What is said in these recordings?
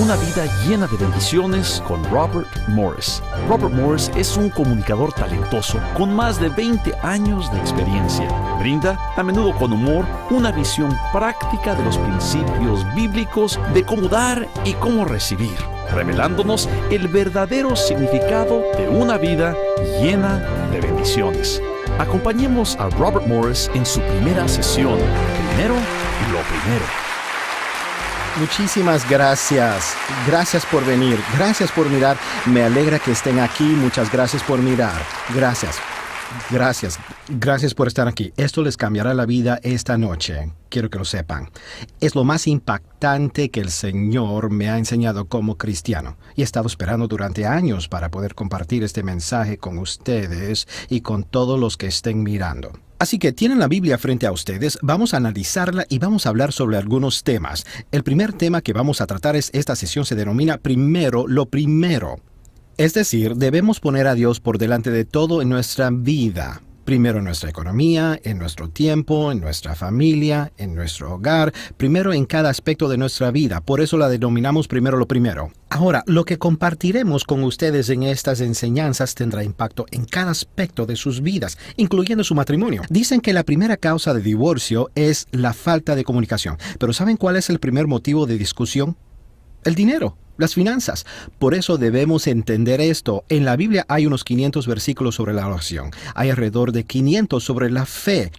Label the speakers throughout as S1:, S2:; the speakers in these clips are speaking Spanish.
S1: una vida llena de bendiciones con Robert Morris. Robert Morris es un comunicador talentoso con más de 20 años de experiencia. Brinda, a menudo con humor, una visión práctica de los principios bíblicos de cómo dar y cómo recibir, revelándonos el verdadero significado de una vida llena de bendiciones. Acompañemos a Robert Morris en su primera sesión. Primero, lo primero.
S2: Muchísimas gracias. Gracias por venir. Gracias por mirar. Me alegra que estén aquí. Muchas gracias por mirar. Gracias. Gracias. Gracias por estar aquí. Esto les cambiará la vida esta noche. Quiero que lo sepan. Es lo más impactante que el Señor me ha enseñado como cristiano. Y he estado esperando durante años para poder compartir este mensaje con ustedes y con todos los que estén mirando. Así que tienen la Biblia frente a ustedes, vamos a analizarla y vamos a hablar sobre algunos temas. El primer tema que vamos a tratar esta sesión se denomina Primero lo primero. Es decir, debemos poner a Dios por delante de todo en nuestra vida. Primero en nuestra economía, en nuestro tiempo, en nuestra familia, en nuestro hogar, primero en cada aspecto de nuestra vida. Por eso la denominamos primero lo primero. Ahora, lo que compartiremos con ustedes en estas enseñanzas tendrá impacto en cada aspecto de sus vidas, incluyendo su matrimonio. Dicen que la primera causa de divorcio es la falta de comunicación. Pero ¿saben cuál es el primer motivo de discusión? El dinero. Las finanzas. Por eso debemos entender esto. En la Biblia hay unos 500 versículos sobre la oración. Hay alrededor de 500 sobre la fe.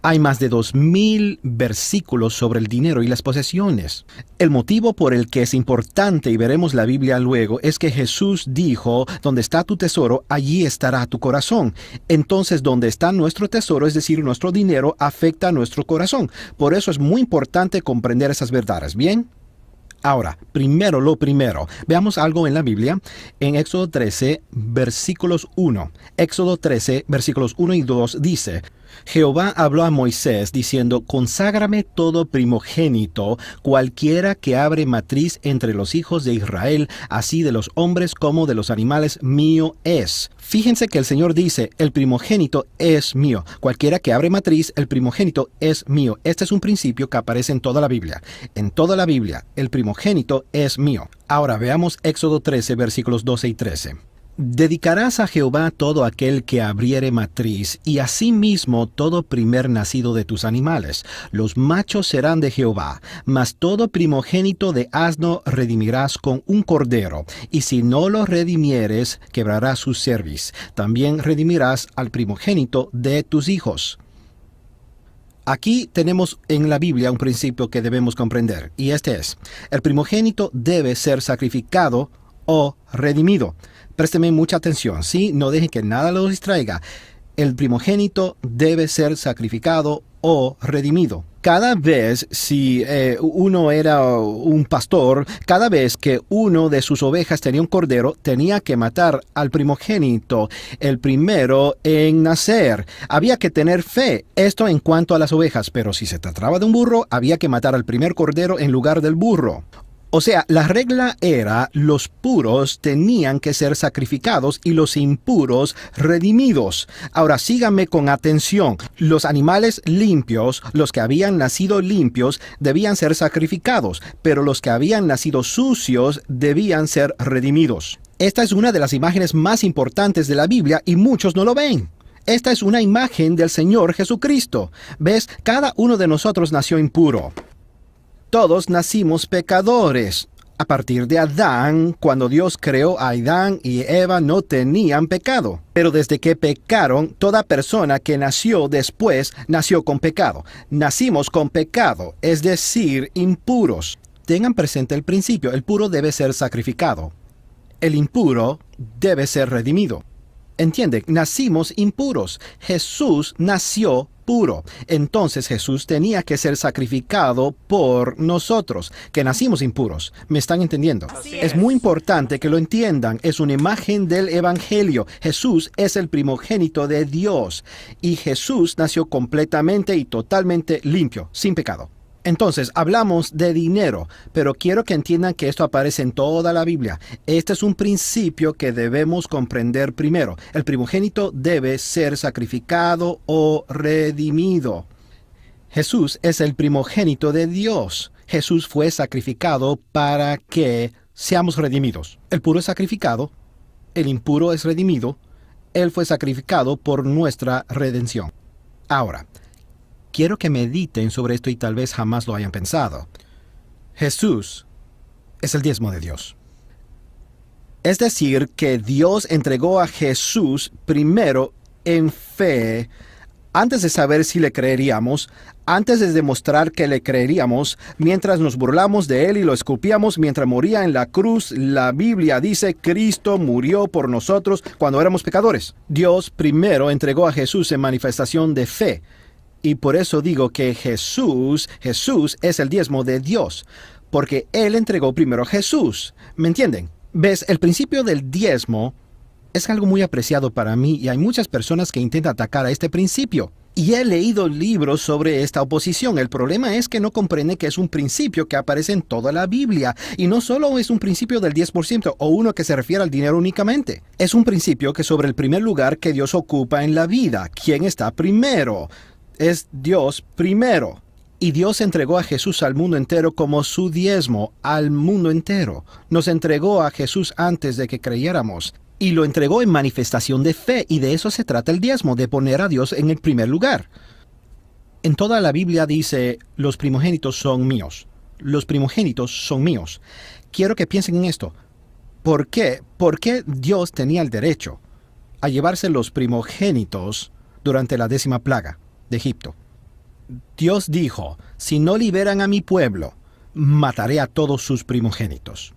S2: Hay más de 2000 versículos sobre el dinero y las posesiones. El motivo por el que es importante, y veremos la Biblia luego, es que Jesús dijo, donde está tu tesoro, allí estará tu corazón. Entonces, donde está nuestro tesoro, es decir, nuestro dinero, afecta a nuestro corazón. Por eso es muy importante comprender esas verdades. ¿Bien? Ahora, primero lo primero. Veamos algo en la Biblia, en Éxodo 13, versículos 1. Éxodo 13, versículos 1 y 2 dice, Jehová habló a Moisés diciendo, conságrame todo primogénito, cualquiera que abre matriz entre los hijos de Israel, así de los hombres como de los animales, mío es. Fíjense que el Señor dice, el primogénito es mío. Cualquiera que abre matriz, el primogénito es mío. Este es un principio que aparece en toda la Biblia. En toda la Biblia, el primogénito es mío. Ahora veamos Éxodo 13, versículos 12 y 13. Dedicarás a Jehová todo aquel que abriere matriz, y asimismo todo primer nacido de tus animales. Los machos serán de Jehová, mas todo primogénito de asno redimirás con un cordero, y si no lo redimieres, quebrarás su cerviz. También redimirás al primogénito de tus hijos. Aquí tenemos en la Biblia un principio que debemos comprender, y este es, el primogénito debe ser sacrificado o redimido. Présteme mucha atención, ¿sí? No dejen que nada lo distraiga. El primogénito debe ser sacrificado o redimido. Cada vez, si uno era un pastor, cada vez que uno de sus ovejas tenía un cordero, tenía que matar al primogénito, el primero en nacer. Había que tener fe, esto en cuanto a las ovejas, pero si se trataba de un burro, había que matar al primer cordero en lugar del burro. O sea, la regla era, los puros tenían que ser sacrificados y los impuros redimidos. Ahora síganme con atención. Los animales limpios, los que habían nacido limpios, debían ser sacrificados, pero los que habían nacido sucios debían ser redimidos. Esta es una de las imágenes más importantes de la Biblia y muchos no lo ven. Esta es una imagen del Señor Jesucristo. ¿Ves? Cada uno de nosotros nació impuro. Todos nacimos pecadores. A partir de Adán, cuando Dios creó a Adán y Eva no tenían pecado. Pero desde que pecaron, toda persona que nació después nació con pecado. Nacimos con pecado, es decir, impuros. Tengan presente el principio, el puro debe ser sacrificado. El impuro debe ser redimido. ¿Entienden? Nacimos impuros. Jesús nació puro. Entonces Jesús tenía que ser sacrificado por nosotros, que nacimos impuros. ¿Me están entendiendo? Es muy importante que lo entiendan. Es una imagen del Evangelio. Jesús es el primogénito de Dios. Y Jesús nació completamente y totalmente limpio, sin pecado. Entonces, hablamos de dinero, pero quiero que entiendan que esto aparece en toda la Biblia. Este es un principio que debemos comprender primero. El primogénito debe ser sacrificado o redimido. Jesús es el primogénito de Dios. Jesús fue sacrificado para que seamos redimidos. El puro es sacrificado, el impuro es redimido. Él fue sacrificado por nuestra redención. Ahora, quiero que mediten sobre esto y tal vez jamás lo hayan pensado. Jesús es el diezmo de Dios. Es decir, que Dios entregó a Jesús primero en fe, antes de saber si le creeríamos, antes de demostrar que le creeríamos, mientras nos burlamos de él y lo escupíamos mientras moría en la cruz. La Biblia dice, Cristo murió por nosotros cuando éramos pecadores. Dios primero entregó a Jesús en manifestación de fe. Y por eso digo que Jesús es el diezmo de Dios, porque Él entregó primero a Jesús. ¿Me entienden? ¿Ves? El principio del diezmo es algo muy apreciado para mí y hay muchas personas que intentan atacar a este principio. Y he leído libros sobre esta oposición. El problema es que no comprende que es un principio que aparece en toda la Biblia. Y no solo es un principio del 10% o uno que se refiere al dinero únicamente. Es un principio que sobre el primer lugar que Dios ocupa en la vida. ¿Quién está primero? Es Dios primero. Y Dios entregó a Jesús al mundo entero como su diezmo, al mundo entero. Nos entregó a Jesús antes de que creyéramos. Y lo entregó en manifestación de fe, y de eso se trata el diezmo, de poner a Dios en el primer lugar. En toda la Biblia dice, los primogénitos son míos. Los primogénitos son míos. Quiero que piensen en esto. ¿Por qué? ¿Por qué Dios tenía el derecho a llevarse los primogénitos durante la 10ª plaga de Egipto? Dios dijo, si no liberan a mi pueblo, mataré a todos sus primogénitos.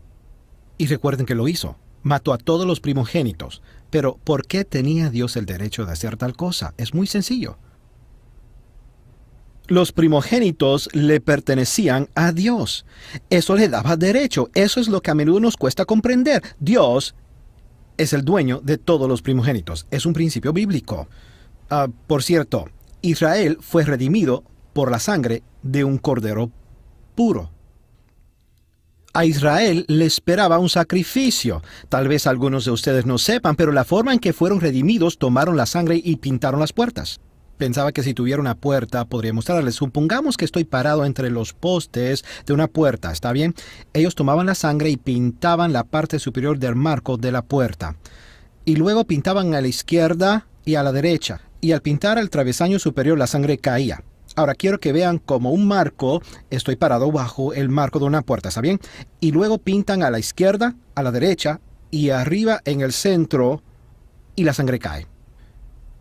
S2: Y recuerden que lo hizo. Mató a todos los primogénitos. Pero, ¿por qué tenía Dios el derecho de hacer tal cosa? Es muy sencillo. Los primogénitos le pertenecían a Dios. Eso le daba derecho. Eso es lo que a menudo nos cuesta comprender. Dios es el dueño de todos los primogénitos. Es un principio bíblico. Por cierto, Israel fue redimido por la sangre de un cordero puro. A Israel le esperaba un sacrificio. Tal vez algunos de ustedes no sepan, pero la forma en que fueron redimidos, tomaron la sangre y pintaron las puertas. Pensaba que si tuviera una puerta podría mostrarles. Supongamos que estoy parado entre los postes de una puerta, ¿está bien? Ellos tomaban la sangre y pintaban la parte superior del marco de la puerta. Y luego pintaban a la izquierda y a la derecha. Y al pintar el travesaño superior la sangre caía. Ahora quiero que vean como un marco, estoy parado bajo el marco de una puerta, ¿está bien? Y luego pintan a la izquierda, a la derecha y arriba en el centro y la sangre cae.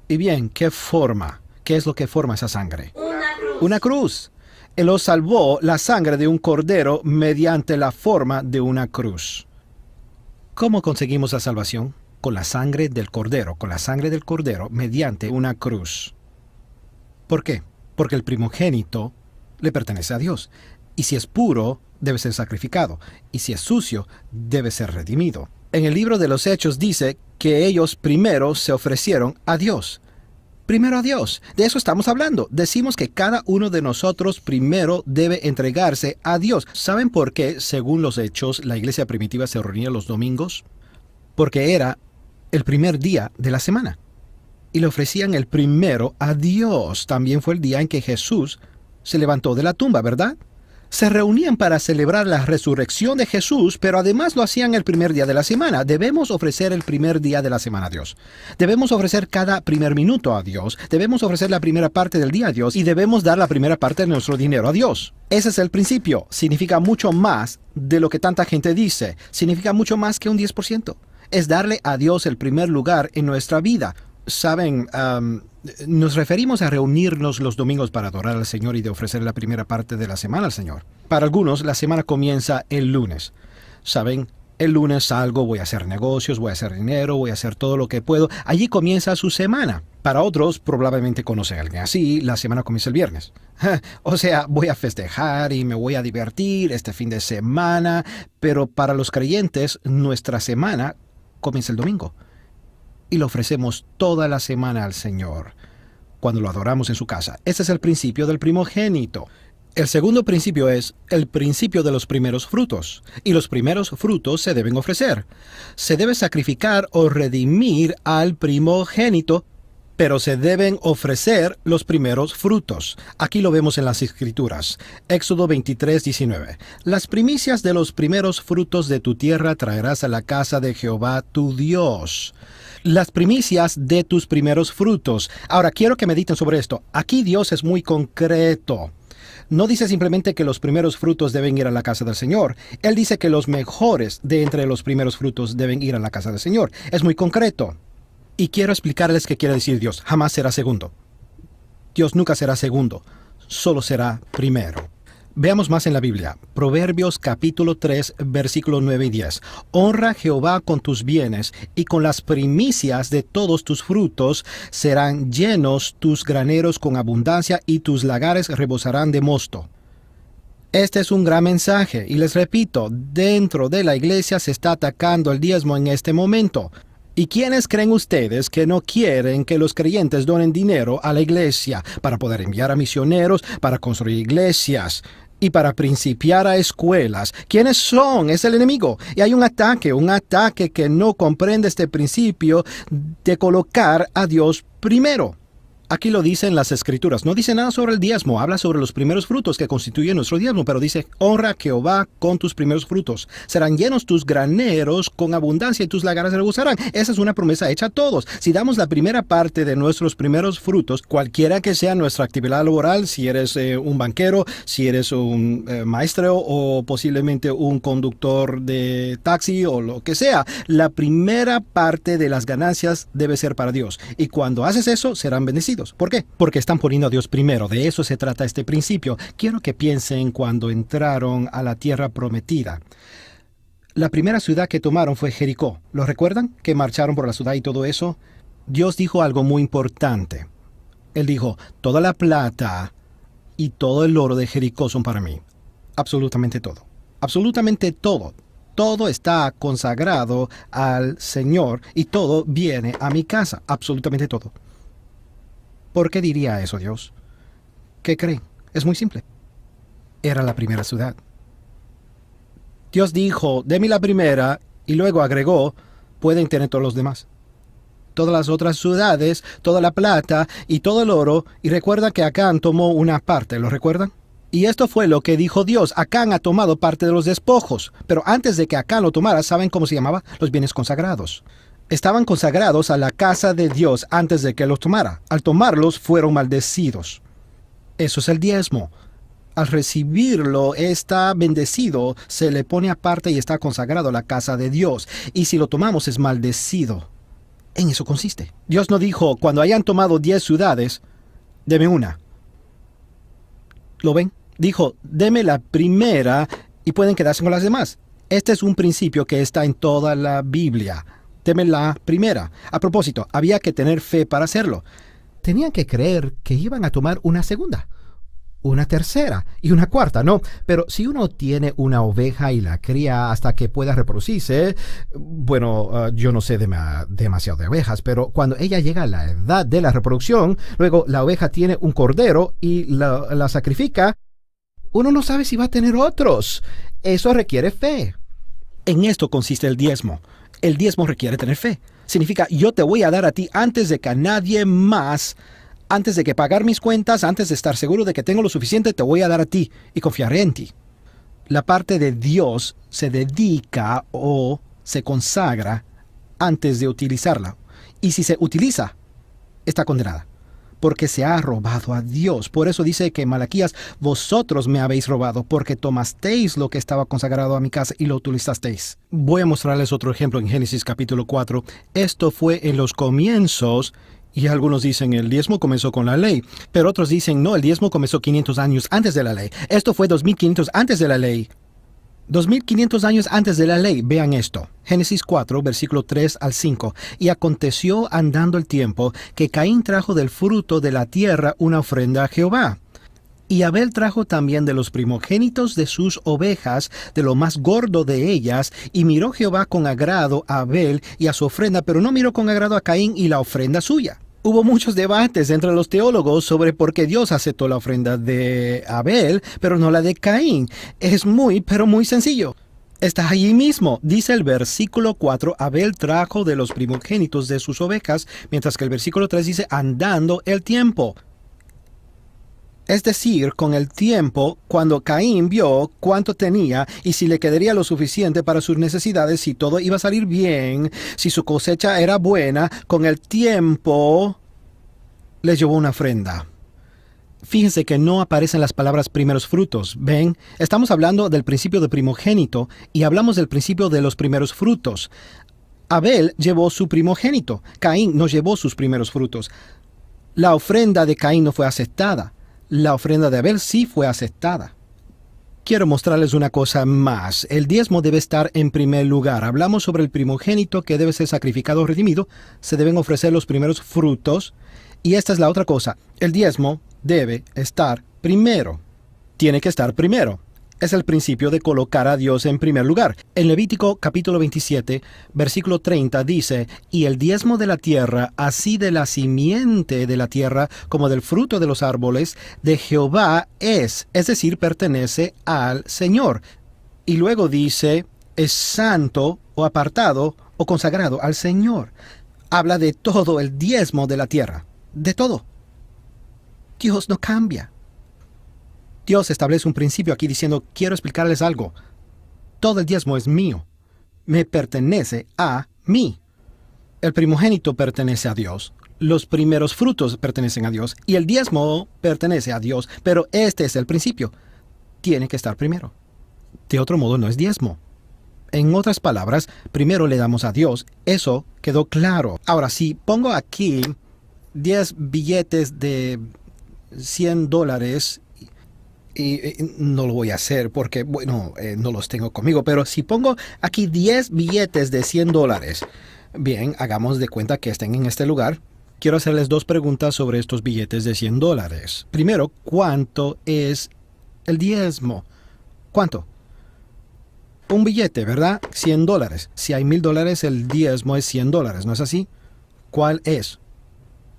S2: Y bien, ¿qué forma? ¿Qué es lo que forma esa sangre?
S3: Una cruz.
S2: Una cruz. Él los salvó la sangre de un cordero mediante la forma de una cruz. ¿Cómo conseguimos la salvación? Con la sangre del cordero, mediante una cruz. ¿Por qué? Porque el primogénito le pertenece a Dios. Y si es puro, debe ser sacrificado. Y si es sucio, debe ser redimido. En el libro de los Hechos dice que ellos primero se ofrecieron a Dios. Primero a Dios. De eso estamos hablando. Decimos que cada uno de nosotros primero debe entregarse a Dios. ¿Saben por qué, según los Hechos, la iglesia primitiva se reunía los domingos? Porque era el primer día de la semana. Y le ofrecían el primero a Dios. También fue el día en que Jesús se levantó de la tumba, ¿verdad? Se reunían para celebrar la resurrección de Jesús, pero además lo hacían el primer día de la semana. Debemos ofrecer el primer día de la semana a Dios. Debemos ofrecer cada primer minuto a Dios. Debemos ofrecer la primera parte del día a Dios. Y debemos dar la primera parte de nuestro dinero a Dios. Ese es el principio. Significa mucho más de lo que tanta gente dice. Significa mucho más que un 10%. Es darle a Dios el primer lugar en nuestra vida. Saben, nos referimos a reunirnos los domingos para adorar al Señor y de ofrecer la primera parte de la semana al Señor. Para algunos, la semana comienza el lunes. Saben, el lunes salgo, voy a hacer negocios, voy a hacer dinero, voy a hacer todo lo que puedo. Allí comienza su semana. Para otros, probablemente conocen a alguien así, la semana comienza el viernes. O sea, voy a festejar y me voy a divertir este fin de semana. Pero para los creyentes, nuestra semana comienza el domingo. Y lo ofrecemos toda la semana al Señor, cuando lo adoramos en su casa. Ese es el principio del primogénito. El segundo principio es el principio de los primeros frutos. Y los primeros frutos se deben ofrecer. Se debe sacrificar o redimir al primogénito pero se deben ofrecer los primeros frutos. Aquí lo vemos en las Escrituras. Éxodo 23:19. Las primicias de los primeros frutos de tu tierra traerás a la casa de Jehová tu Dios. Las primicias de tus primeros frutos. Ahora, quiero que mediten sobre esto. Aquí Dios es muy concreto. No dice simplemente que los primeros frutos deben ir a la casa del Señor. Él dice que los mejores de entre los primeros frutos deben ir a la casa del Señor. Es muy concreto. Y quiero explicarles qué quiere decir Dios. Jamás será segundo. Dios nunca será segundo. Solo será primero. Veamos más en la Biblia. Proverbios capítulo 3, versículos 9 y 10. Honra a Jehová con tus bienes, y con las primicias de todos tus frutos serán llenos tus graneros con abundancia, y tus lagares rebosarán de mosto. Este es un gran mensaje, y les repito, dentro de la iglesia se está atacando el diezmo en este momento. ¿Y quiénes creen ustedes que no quieren que los creyentes donen dinero a la iglesia para poder enviar a misioneros, para construir iglesias y para principiar a escuelas? ¿Quiénes son? Es el enemigo. Y hay un ataque que no comprende este principio de colocar a Dios primero. Aquí lo dice en las Escrituras. No dice nada sobre el diezmo. Habla sobre los primeros frutos que constituyen nuestro diezmo. Pero dice, honra a Jehová con tus primeros frutos. Serán llenos tus graneros con abundancia y tus lagares rebosarán. Esa es una promesa hecha a todos. Si damos la primera parte de nuestros primeros frutos, cualquiera que sea nuestra actividad laboral, si eres un banquero, si eres un maestro o posiblemente un conductor de taxi o lo que sea, la primera parte de las ganancias debe ser para Dios. Y cuando haces eso, serán bendecidos. ¿Por qué? Porque están poniendo a Dios primero. De eso se trata este principio. Quiero que piensen cuando entraron a la tierra prometida. La primera ciudad que tomaron fue Jericó. ¿Lo recuerdan? Que marcharon por la ciudad y todo eso. Dios dijo algo muy importante. Él dijo, toda la plata y todo el oro de Jericó son para mí. Absolutamente todo. Absolutamente todo. Todo está consagrado al Señor y todo viene a mi casa. Absolutamente todo. ¿Por qué diría eso Dios? ¿Qué creen? Es muy simple. Era la primera ciudad. Dios dijo, deme la primera, y luego agregó, pueden tener todos los demás. Todas las otras ciudades, toda la plata y todo el oro, y recuerda que Acán tomó una parte, ¿lo recuerdan? Y esto fue lo que dijo Dios. Acán ha tomado parte de los despojos, pero antes de que Acán lo tomara, ¿saben cómo se llamaba? Los bienes consagrados. Estaban consagrados a la casa de Dios antes de que los tomara. Al tomarlos fueron maldecidos. Eso es el diezmo. Al recibirlo está bendecido, se le pone aparte y está consagrado a la casa de Dios. Y si lo tomamos es maldecido. En eso consiste. Dios no dijo, cuando hayan tomado 10 ciudades, deme una. ¿Lo ven? Dijo, deme la primera y pueden quedarse con las demás. Este es un principio que está en toda la Biblia. Deme la primera. A propósito, había que tener fe para hacerlo. Tenían que creer que iban a tomar una segunda, una tercera y una cuarta, ¿no? Pero si uno tiene una oveja y la cría hasta que pueda reproducirse, bueno, yo no sé demasiado de ovejas, pero cuando ella llega a la edad de la reproducción, luego la oveja tiene un cordero y la sacrifica, uno no sabe si va a tener otros. Eso requiere fe. En esto consiste el diezmo. El diezmo requiere tener fe. Significa, yo te voy a dar a ti antes de que a nadie más, antes de que pagar mis cuentas, antes de estar seguro de que tengo lo suficiente, te voy a dar a ti y confiaré en ti. La parte de Dios se dedica o se consagra antes de utilizarla. Y si se utiliza, está condenada, porque se ha robado a Dios. Por eso dice que en Malaquías, vosotros me habéis robado, porque tomasteis lo que estaba consagrado a mi casa y lo utilizasteis. Voy a mostrarles otro ejemplo en Génesis capítulo 4. Esto fue en los comienzos, y algunos dicen el diezmo comenzó con la ley, pero otros dicen no, el diezmo comenzó 500 años antes de la ley. Esto fue 2500 antes de la ley. 2500 años antes de la ley, vean esto. Génesis 4, versículo 3 al 5. Y aconteció andando el tiempo que Caín trajo del fruto de la tierra una ofrenda a Jehová. Y Abel trajo también de los primogénitos de sus ovejas, de lo más gordo de ellas, y miró Jehová con agrado a Abel y a su ofrenda, pero no miró con agrado a Caín y la ofrenda suya. Hubo muchos debates entre los teólogos sobre por qué Dios aceptó la ofrenda de Abel, pero no la de Caín. Es muy, pero muy sencillo. Está allí mismo. Dice el versículo 4, Abel trajo de los primogénitos de sus ovejas, mientras que el versículo 3 dice, andando el tiempo. Es decir, con el tiempo, cuando Caín vio cuánto tenía y si le quedaría lo suficiente para sus necesidades, si todo iba a salir bien, si su cosecha era buena, con el tiempo le llevó una ofrenda. Fíjense que no aparecen las palabras primeros frutos. ¿Ven? Estamos hablando del principio de primogénito y hablamos del principio de los primeros frutos. Abel llevó su primogénito. Caín no llevó sus primeros frutos. La ofrenda de Caín no fue aceptada. La ofrenda de Abel sí fue aceptada. Quiero mostrarles una cosa más. El diezmo debe estar en primer lugar. Hablamos sobre el primogénito que debe ser sacrificado o redimido. Se deben ofrecer los primeros frutos. Y esta es la otra cosa. El diezmo debe estar primero. Tiene que estar primero. Es el principio de colocar a Dios en primer lugar. En Levítico capítulo 27, versículo 30 dice, y el diezmo de la tierra, así de la simiente de la tierra como del fruto de los árboles, de Jehová es decir, pertenece al Señor. Y luego dice, es santo o apartado o consagrado al Señor. Habla de todo el diezmo de la tierra. De todo. Dios no cambia. Dios establece un principio aquí diciendo, quiero explicarles algo. Todo el diezmo es mío. Me pertenece a mí. El primogénito pertenece a Dios. Los primeros frutos pertenecen a Dios. Y el diezmo pertenece a Dios. Pero este es el principio. Tiene que estar primero. De otro modo no es diezmo. En otras palabras, primero le damos a Dios. Eso quedó claro. Ahora, si pongo aquí 10 billetes de $100, y no lo voy a hacer porque, bueno, no los tengo conmigo, pero si pongo aquí 10 billetes de $100, bien, hagamos de cuenta que estén en este lugar. Quiero hacerles 2 preguntas sobre estos billetes de $100. Primero, ¿cuánto es el diezmo? ¿Cuánto? Un billete, ¿verdad? $100. Si hay $1,000, el diezmo es $100, ¿no es así? ¿Cuál es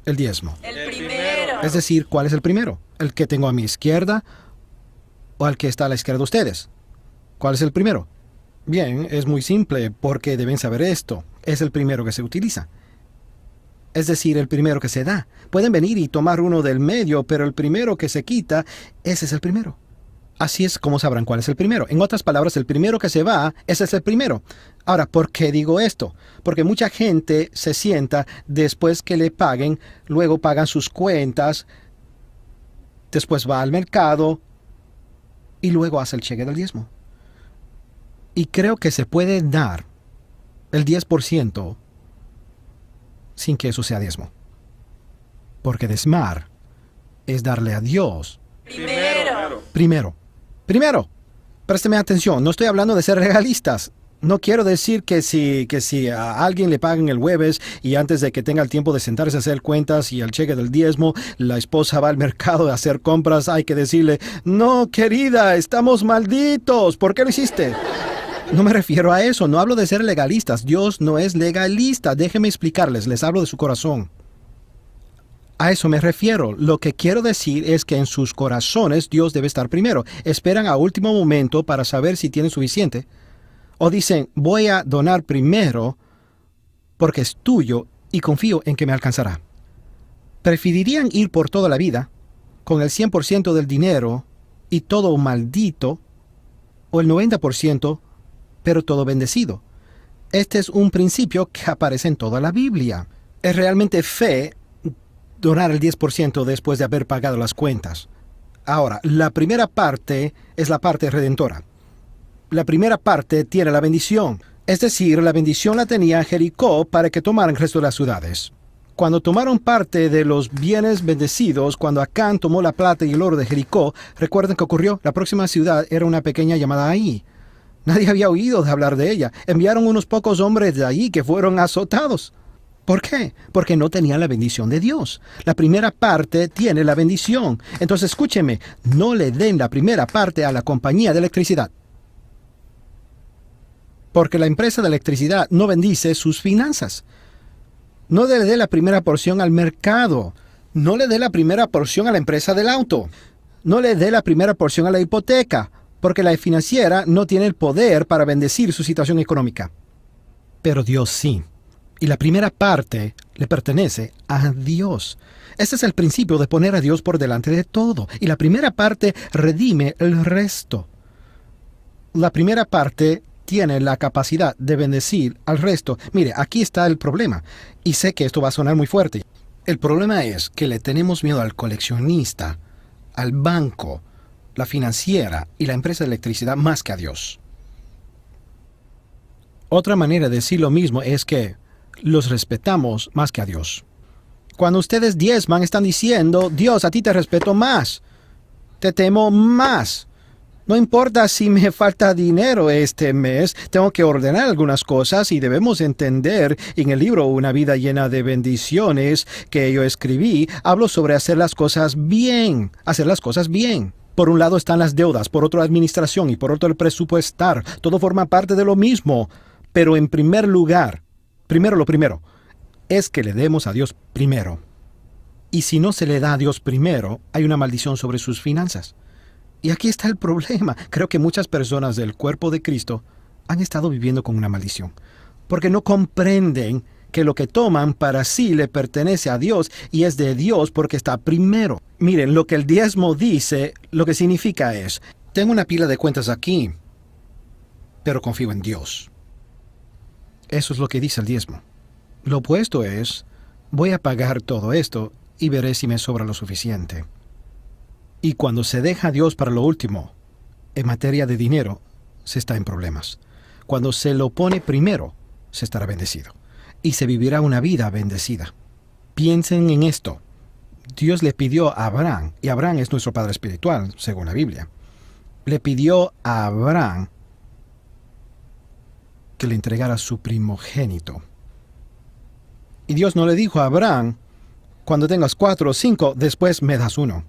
S2: el diezmo?
S3: El primero.
S2: Es decir, ¿cuál es el primero? ¿El que tengo a mi izquierda o al que está a la izquierda de ustedes? ¿Cuál es el primero? Bien, es muy simple porque deben saber esto. Es el primero que se utiliza. Es decir, el primero que se da. Pueden venir y tomar uno del medio, pero el primero que se quita, ese es el primero. Así es como sabrán cuál es el primero. En otras palabras, el primero que se va, ese es el primero. Ahora, ¿por qué digo esto? Porque mucha gente se sienta después que le paguen, luego pagan sus cuentas, después va al mercado y luego hace el cheque del diezmo. Y creo que se puede dar el 10% sin que eso sea diezmo. Porque diezmar es darle a Dios Primero, présteme atención, no estoy hablando de ser legalistas. No quiero decir que si a alguien le pagan el jueves y antes de que tenga el tiempo de sentarse a hacer cuentas y el cheque del diezmo, la esposa va al mercado a hacer compras, hay que decirle, no, querida, estamos malditos, ¿por qué lo hiciste? No me refiero a eso, no hablo de ser legalistas, Dios no es legalista, déjenme explicarles, les hablo de su corazón. A eso me refiero. Lo que quiero decir es que en sus corazones Dios debe estar primero. Esperan a último momento para saber si tienen suficiente. O dicen, voy a donar primero porque es tuyo y confío en que me alcanzará. Preferirían ir por toda la vida con el 100% del dinero y todo maldito, o el 90%, pero todo bendecido. Este es un principio que aparece en toda la Biblia. Es realmente fe donar el 10% después de haber pagado las cuentas. Ahora, la primera parte es la parte redentora. La primera parte tiene la bendición. Es decir, la bendición la tenía Jericó para que tomaran el resto de las ciudades. Cuando tomaron parte de los bienes bendecidos, cuando Acán tomó la plata y el oro de Jericó, ¿recuerdan qué ocurrió? La próxima ciudad era una pequeña llamada Ai. Nadie había oído de hablar de ella. Enviaron unos pocos hombres de allí que fueron azotados. ¿Por qué? Porque no tenían la bendición de Dios. La primera parte tiene la bendición. Entonces, escúcheme, no le den la primera parte a la compañía de electricidad. Porque la empresa de electricidad no bendice sus finanzas. No le dé la primera porción al mercado. No le dé la primera porción a la empresa del auto. No le dé la primera porción a la hipoteca. porque la financiera no tiene el poder para bendecir su situación económica. Pero Dios sí. Y la primera parte le pertenece a Dios. Este es el principio de poner a Dios por delante de todo. Y la primera parte redime el resto. La primera parte tiene la capacidad de bendecir al resto. Mire, aquí está el problema. Y sé que esto va a sonar muy fuerte. El problema es que le tenemos miedo al coleccionista, al banco, la financiera y la empresa de electricidad más que a Dios. Otra manera de decir lo mismo es que los respetamos más que a Dios. Cuando ustedes diezman, están diciendo: Dios, a ti te respeto más, te temo más. No importa si me falta dinero este mes, tengo que ordenar algunas cosas y debemos entender, en el libro Una vida llena de bendiciones que yo escribí, hablo sobre hacer las cosas bien, Por un lado están las deudas, por otro la administración y por otro el presupuestar. Todo forma parte de lo mismo, pero en primer lugar, lo primero, es que le demos a Dios primero. Y si no se le da a Dios primero, hay una maldición sobre sus finanzas. Y aquí está el problema. Creo que muchas personas del cuerpo de Cristo han estado viviendo con una maldición, porque no comprenden que lo que toman para sí le pertenece a Dios y es de Dios porque está primero. Miren, lo que el diezmo dice, lo que significa es: tengo una pila de cuentas aquí, pero confío en Dios. Eso es lo que dice el diezmo. Lo opuesto es: voy a pagar todo esto y veré si me sobra lo suficiente. Y cuando se deja a Dios para lo último, en materia de dinero, se está en problemas. Cuando se lo pone primero, se estará bendecido. Y se vivirá una vida bendecida. Piensen en esto. Dios le pidió a Abraham, y Abraham es nuestro padre espiritual, según la Biblia. Le pidió a Abraham que le entregara su primogénito. Y Dios no le dijo a Abraham: cuando tengas 4 o 5, después me das uno.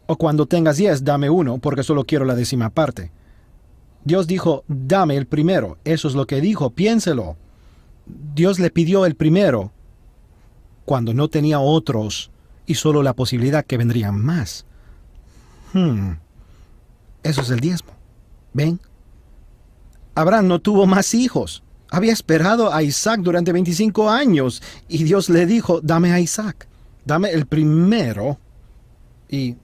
S2: O cuando tengas 10, dame uno, porque solo quiero la 10ª parte. Dios dijo: dame el primero. Eso es lo que dijo, piénselo. Dios le pidió el primero cuando no tenía otros y solo la posibilidad que vendrían más. Eso es el diezmo. ¿Ven? Abraham no tuvo más hijos. Había esperado a Isaac durante 25 años y Dios le dijo: dame a Isaac, dame el primero y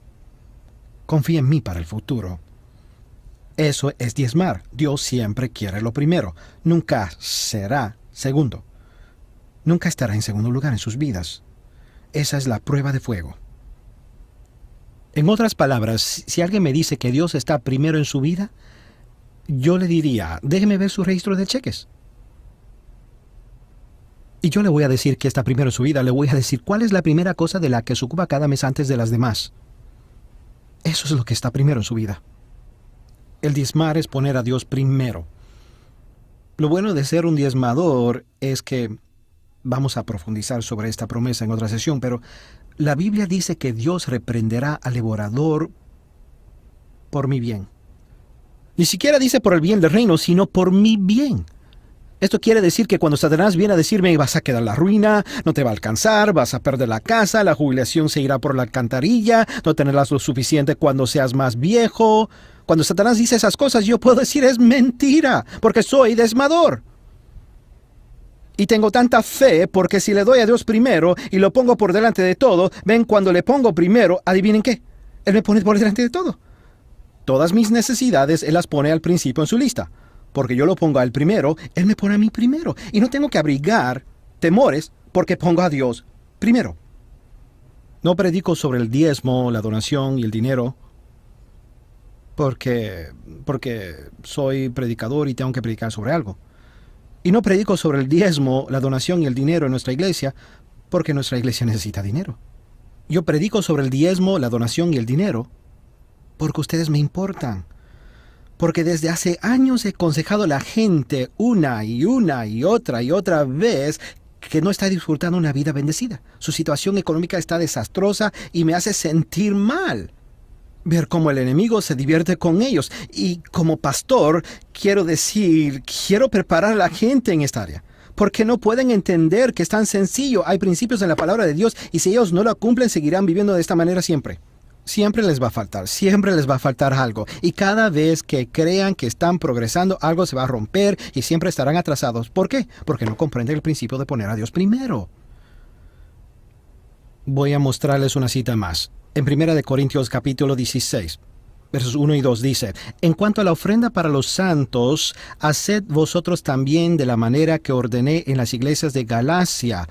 S2: confía en mí para el futuro. Eso es diezmar. Dios siempre quiere lo primero. Nunca será segundo. Nunca estará en segundo lugar en sus vidas. Esa es la prueba de fuego. En otras palabras, si alguien me dice que Dios está primero en su vida, yo le diría: déjeme ver su registro de cheques. Y yo le voy a decir que está primero en su vida. Le voy a decir cuál es la primera cosa de la que se ocupa cada mes antes de las demás. Eso es lo que está primero en su vida. El diezmar es poner a Dios primero. Lo bueno de ser un diezmador es que vamos a profundizar sobre esta promesa en otra sesión, pero la Biblia dice que Dios reprenderá al devorador por mi bien. Ni siquiera dice por el bien del reino, sino por mi bien. Esto quiere decir que cuando Satanás viene a decirme: vas a quedar en la ruina, no te va a alcanzar, vas a perder la casa, la jubilación se irá por la alcantarilla, no tendrás lo suficiente cuando seas más viejo. Cuando Satanás dice esas cosas, yo puedo decir: es mentira, porque soy diezmador. Y tengo tanta fe porque si le doy a Dios primero y lo pongo por delante de todo, ven, cuando le pongo primero, adivinen qué, Él me pone por delante de todo. Todas mis necesidades Él las pone al principio en su lista. Porque yo lo pongo al primero, Él me pone a mí primero. Y no tengo que abrigar temores porque pongo a Dios primero. No predico sobre el diezmo, la donación y el dinero porque soy predicador y tengo que predicar sobre algo. Y no predico sobre el diezmo, la donación y el dinero en nuestra iglesia porque nuestra iglesia necesita dinero. Yo predico sobre el diezmo, la donación y el dinero porque ustedes me importan. Porque desde hace años he aconsejado a la gente una y otra vez que no está disfrutando una vida bendecida. Su situación económica está desastrosa y me hace sentir mal ver cómo el enemigo se divierte con ellos. Y como pastor, quiero preparar a la gente en esta área. Porque no pueden entender que es tan sencillo. Hay principios en la palabra de Dios y si ellos no la cumplen, seguirán viviendo de esta manera siempre. Siempre les va a faltar, siempre les va a faltar algo. Y cada vez que crean que están progresando, algo se va a romper y siempre estarán atrasados. ¿Por qué? Porque no comprenden el principio de poner a Dios primero. Voy a mostrarles una cita más. En 1 Corintios capítulo 16, versos 1 y 2 dice: En cuanto a la ofrenda para los santos, haced vosotros también de la manera que ordené en las iglesias de Galacia.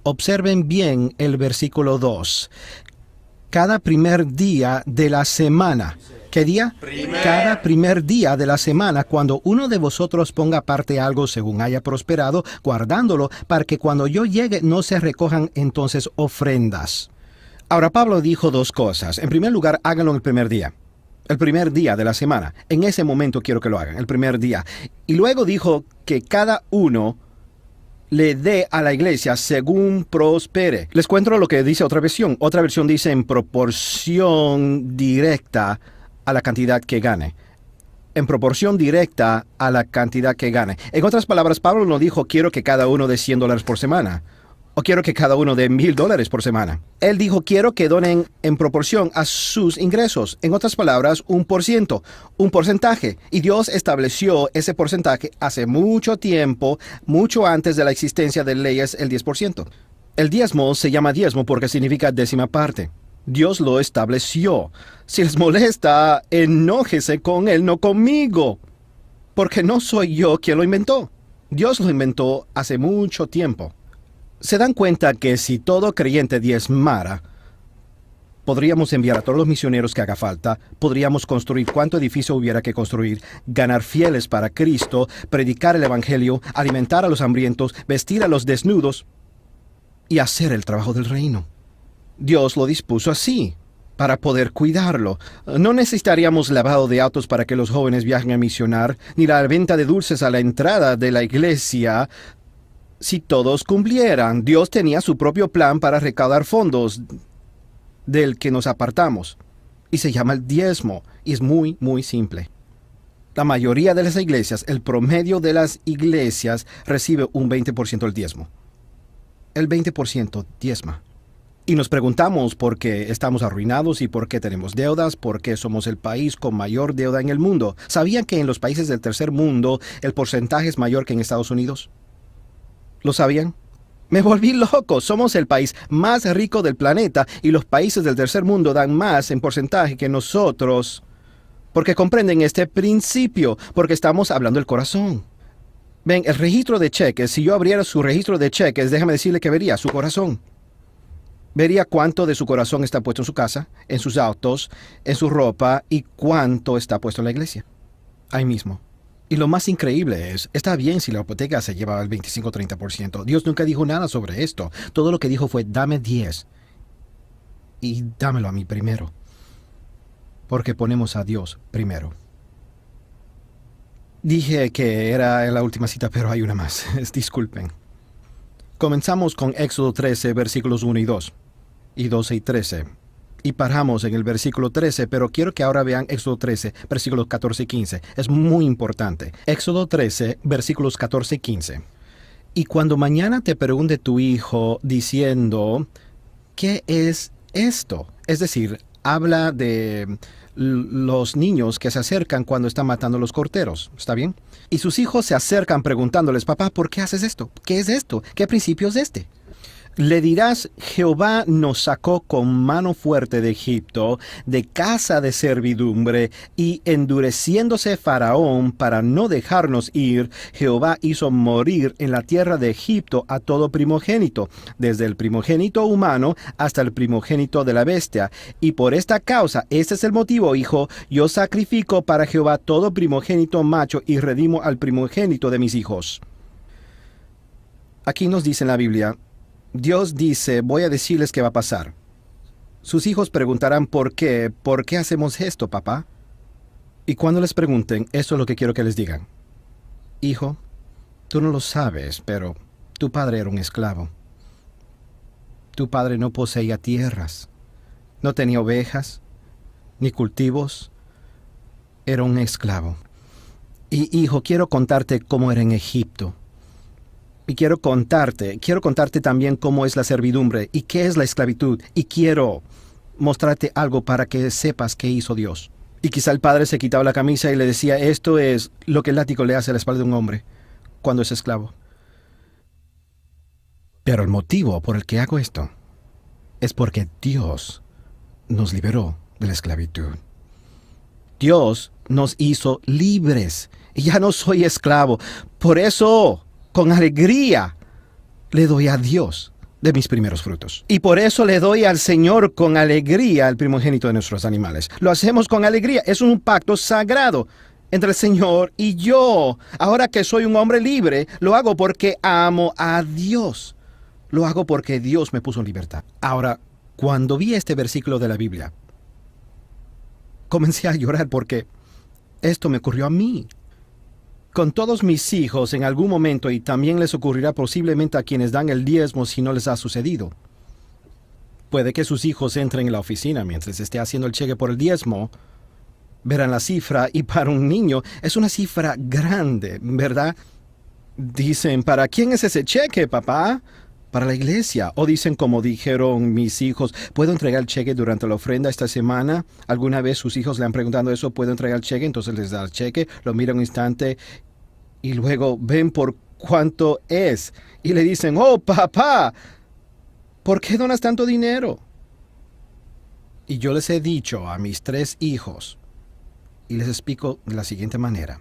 S2: Observen bien el versículo 2. Cada primer día de la semana. ¿Qué día? Cada primer día de la semana, cuando uno de vosotros ponga aparte algo según haya prosperado, guardándolo, para que cuando yo llegue no se recojan entonces ofrendas. Ahora, Pablo dijo dos cosas. En primer lugar, háganlo el primer día. El primer día de la semana. En ese momento quiero que lo hagan, el primer día. Y luego dijo que cada uno le dé a la iglesia según prospere. Les cuento lo que dice otra versión. Otra versión dice en proporción directa a la cantidad que gane. En proporción directa a la cantidad que gane. En otras palabras, Pablo no dijo quiero que cada uno dé $100 por semana. O quiero que cada uno dé $1,000 por semana. Él dijo quiero que donen en proporción a sus ingresos. En otras palabras, 1%, un porcentaje. Y Dios estableció ese porcentaje hace mucho tiempo, mucho antes de la existencia de leyes, el 10%. El diezmo se llama diezmo porque significa décima parte. Dios lo estableció. Si les molesta, enójese con él, no conmigo. Porque no soy yo quien lo inventó. Dios lo inventó hace mucho tiempo. ¿Se dan cuenta que si todo creyente diezmara, podríamos enviar a todos los misioneros que haga falta, podríamos construir cuánto edificio hubiera que construir, ganar fieles para Cristo, predicar el Evangelio, alimentar a los hambrientos, vestir a los desnudos y hacer el trabajo del reino? Dios lo dispuso así, para poder cuidarlo. No necesitaríamos lavado de autos para que los jóvenes viajen a misionar, ni la venta de dulces a la entrada de la iglesia. Si todos cumplieran, Dios tenía su propio plan para recaudar fondos del que nos apartamos. Y se llama el diezmo. Y es muy, muy simple. La mayoría de las iglesias, el promedio de las iglesias, recibe un 20% del diezmo. El 20% diezma. Y nos preguntamos por qué estamos arruinados y por qué tenemos deudas, por qué somos el país con mayor deuda en el mundo. ¿Sabían que en los países del tercer mundo el porcentaje es mayor que en Estados Unidos? ¿Lo sabían? Me volví loco. Somos el país más rico del planeta y los países del tercer mundo dan más en porcentaje que nosotros. Porque comprenden este principio, porque estamos hablando del corazón. Ven, el registro de cheques, si yo abriera su registro de cheques, déjame decirle que vería su corazón. Vería cuánto de su corazón está puesto en su casa, en sus autos, en su ropa y cuánto está puesto en la iglesia. Ahí mismo. Y lo más increíble es, está bien si la hipoteca se lleva al 25-30%. Dios nunca dijo nada sobre esto. Todo lo que dijo fue, dame 10. Y dámelo a mí primero. Porque ponemos a Dios primero. Dije que era la última cita, pero hay una más. Disculpen. Comenzamos con Éxodo 13, versículos 1 y 2. Y 12 y 13. Y paramos en el versículo 13, pero quiero que ahora vean Éxodo 13, versículos 14 y 15. Es muy importante. Éxodo 13, versículos 14 y 15. Y cuando mañana te pregunte tu hijo diciendo, ¿qué es esto? Es decir, habla de los niños que se acercan cuando están matando a los corderos. ¿Está bien? Y sus hijos se acercan preguntándoles, papá, ¿por qué haces esto? ¿Qué es esto? ¿Qué principio es este? Le dirás, Jehová nos sacó con mano fuerte de Egipto, de casa de servidumbre, y endureciéndose Faraón para no dejarnos ir, Jehová hizo morir en la tierra de Egipto a todo primogénito, desde el primogénito humano hasta el primogénito de la bestia. Y por esta causa, este es el motivo, hijo, yo sacrifico para Jehová todo primogénito macho y redimo al primogénito de mis hijos. Aquí nos dice en la Biblia, Dios dice, voy a decirles qué va a pasar. Sus hijos preguntarán ¿por qué hacemos esto, papá? Y cuando les pregunten, eso es lo que quiero que les digan. Hijo, tú no lo sabes, pero tu padre era un esclavo. Tu padre no poseía tierras, no tenía ovejas, ni cultivos. Era un esclavo. Y hijo, quiero contarte cómo era en Egipto. Y quiero contarte también cómo es la servidumbre y qué es la esclavitud. Y quiero mostrarte algo para que sepas qué hizo Dios. Y quizá el padre se quitaba la camisa y le decía, esto es lo que el látigo le hace a la espalda de un hombre cuando es esclavo. Pero el motivo por el que hago esto es porque Dios nos liberó de la esclavitud. Dios nos hizo libres y ya no soy esclavo. Por eso, con alegría, le doy a Dios de mis primeros frutos. Y por eso le doy al Señor con alegría el primogénito de nuestros animales. Lo hacemos con alegría. Es un pacto sagrado entre el Señor y yo. Ahora que soy un hombre libre, lo hago porque amo a Dios. Lo hago porque Dios me puso en libertad. Ahora, cuando vi este versículo de la Biblia, comencé a llorar porque esto me ocurrió a mí. Con todos mis hijos en algún momento, y también les ocurrirá posiblemente a quienes dan el diezmo si no les ha sucedido. Puede que sus hijos entren en la oficina mientras esté haciendo el cheque por el diezmo, verán la cifra y para un niño es una cifra grande, ¿verdad? Dicen, ¿para quién es ese cheque, papá? Para la iglesia. O dicen, como dijeron mis hijos, ¿puedo entregar el cheque durante la ofrenda esta semana? ¿Alguna vez sus hijos le han preguntado eso? ¿Puedo entregar el cheque? Entonces les da el cheque, lo miran un instante y luego ven por cuánto es. Y le dicen, oh, papá, ¿por qué donas tanto dinero? Y yo les he dicho a mis 3 hijos, y les explico de la siguiente manera.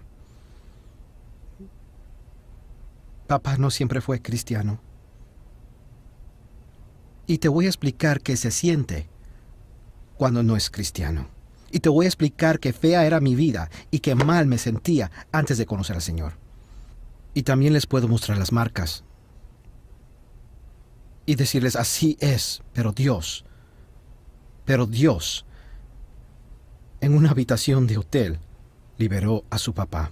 S2: Papá no siempre fue cristiano. Y te voy a explicar qué se siente cuando no es cristiano. Y te voy a explicar qué fea era mi vida y qué mal me sentía antes de conocer al Señor. Y también les puedo mostrar las marcas. Y decirles, así es, pero Dios, en una habitación de hotel, liberó a su papá.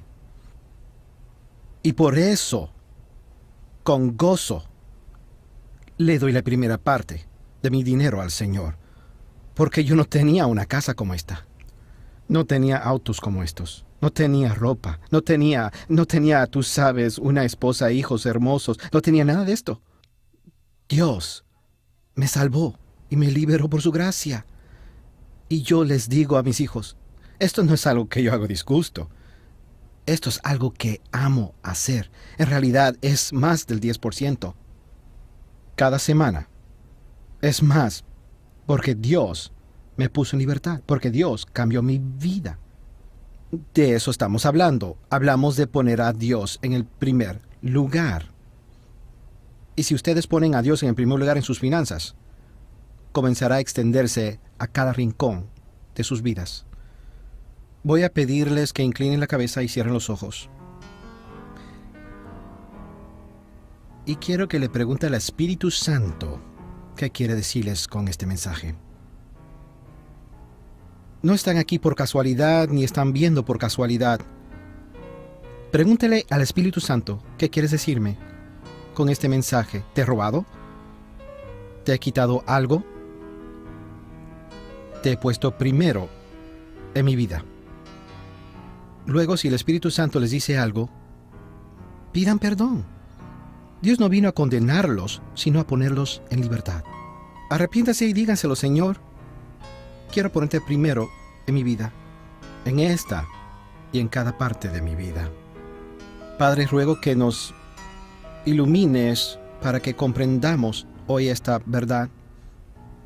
S2: Y por eso, con gozo, le doy la primera parte de mi dinero al Señor, porque yo no tenía una casa como esta, no tenía autos como estos, no tenía ropa, no tenía, tú sabes, una esposa, hijos hermosos, no tenía nada de esto. Dios me salvó y me liberó por su gracia. Y yo les digo a mis hijos, esto no es algo que yo hago disgusto, esto es algo que amo hacer. En realidad es más del 10%. Cada semana. Es más, porque Dios me puso en libertad, porque Dios cambió mi vida. De eso estamos hablando. Hablamos de poner a Dios en el primer lugar. Y si ustedes ponen a Dios en el primer lugar en sus finanzas, comenzará a extenderse a cada rincón de sus vidas. Voy a pedirles que inclinen la cabeza y cierren los ojos. Y quiero que le pregunte al Espíritu Santo qué quiere decirles con este mensaje. No están aquí por casualidad ni están viendo por casualidad. Pregúntele al Espíritu Santo qué quieres decirme con este mensaje. ¿Te he robado? ¿Te he quitado algo? Te he puesto primero en mi vida. Luego, si el Espíritu Santo les dice algo, pidan perdón. Dios no vino a condenarlos, sino a ponerlos en libertad. Arrepiéntase y díganselo, Señor. Quiero ponerte primero en mi vida, en esta y en cada parte de mi vida. Padre, ruego que nos ilumines para que comprendamos hoy esta verdad.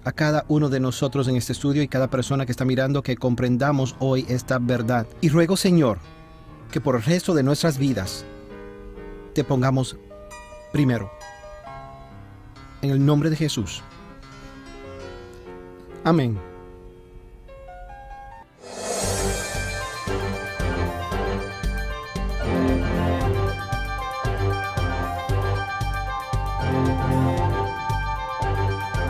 S2: A cada uno de nosotros en este estudio y cada persona que está mirando, que comprendamos hoy esta verdad. Y ruego, Señor, que por el resto de nuestras vidas te pongamos primero. En el nombre de Jesús. Amén.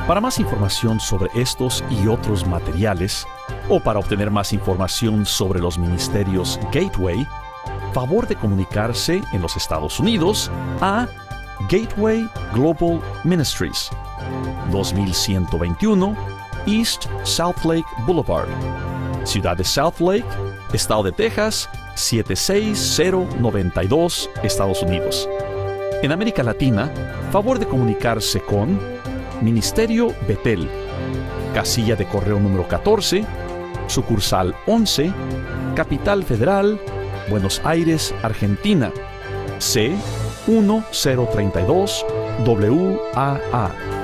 S1: Para más información sobre estos y otros materiales, o para obtener más información sobre los ministerios Gateway, favor de comunicarse en los Estados Unidos a Gateway Global Ministries, 2121 East Southlake Boulevard, Ciudad de Southlake, Estado de Texas, 76092, Estados Unidos. En América Latina, favor de comunicarse con Ministerio Betel, casilla de correo número 14, sucursal 11, Capital Federal, Buenos Aires, Argentina, C1032 WAA.